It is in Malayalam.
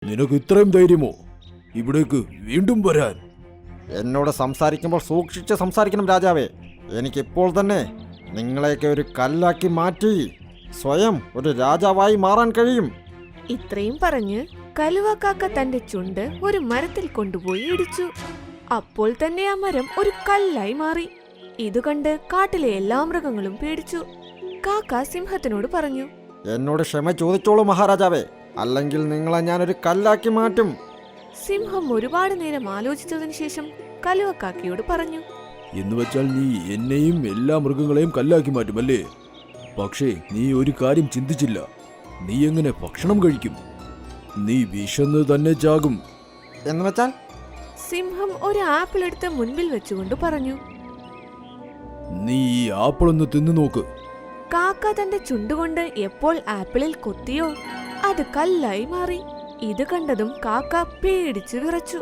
നിനക്ക് ഇത്രയും ധൈര്യമോ ഇവിടേക്ക് വീണ്ടും വരാൻ? എന്നോട് സംസാരിക്കുമ്പോൾ സൂക്ഷിച്ച് സംസാരിക്കണം രാജാവേ. എനിക്കിപ്പോൾ തന്നെ നിങ്ങളെയൊക്കെ ഒരു കല്ലാക്കി മാറ്റി സ്വയം ഒരു രാജാവായി മാറാൻ കഴിയും. ഇത്രയും പറഞ്ഞ് കലുവക്കാക്ക തന്റെ ചുണ്ട് ഒരു മരത്തിൽ കൊണ്ടുപോയി ഇടിച്ചു. അപ്പോൾ തന്നെ ആ മരം ഒരു കല്ലായി മാറി. ഇതുകണ്ട് കാട്ടിലെ എല്ലാ മൃഗങ്ങളും പേടിച്ചു. കാക്ക സിംഹത്തിനോട് പറഞ്ഞു, എന്നോട് ക്ഷമ ചോദിച്ചോളൂ മഹാരാജാവേ, അല്ലെങ്കിൽ നിങ്ങളെ ഞാനൊരു കല്ലാക്കി മാറ്റും. സിംഹം ഒരുപാട് നേരം ആലോചിച്ചതിനു ശേഷം കലുവക്കാക്കയോട് പറഞ്ഞു, എന്ന് വെച്ചാൽ നീ എന്നെയും എല്ലാ മൃഗങ്ങളെയും കല്ലാക്കി മാറ്റുമല്ലേ? പക്ഷേ നീ ഒരു കാര്യം ചിന്തിച്ചില്ല. നീ എങ്ങനെ ഭക്ഷണം കഴിക്കും? നീ വിശന്ന് തന്നെ ചാകും. എന്ന് വെച്ചാൽ? സിംഹം ഒരു ആപ്പിൾ എടുത്ത് മുൻപിൽ വെച്ചുകൊണ്ട് പറഞ്ഞു. നീ ഈ ആപ്പിൾ ഒന്ന് തിന്നു നോക്ക്. കാക്ക തന്റെ ചുണ്ടുകൊണ്ട് എപ്പോൾ ആപ്പിളിൽ കൊത്തിയോ അത് കല്ലായി മാറി. ഇത് കണ്ടതും കാക്ക പേടിച്ചു വിറച്ചു.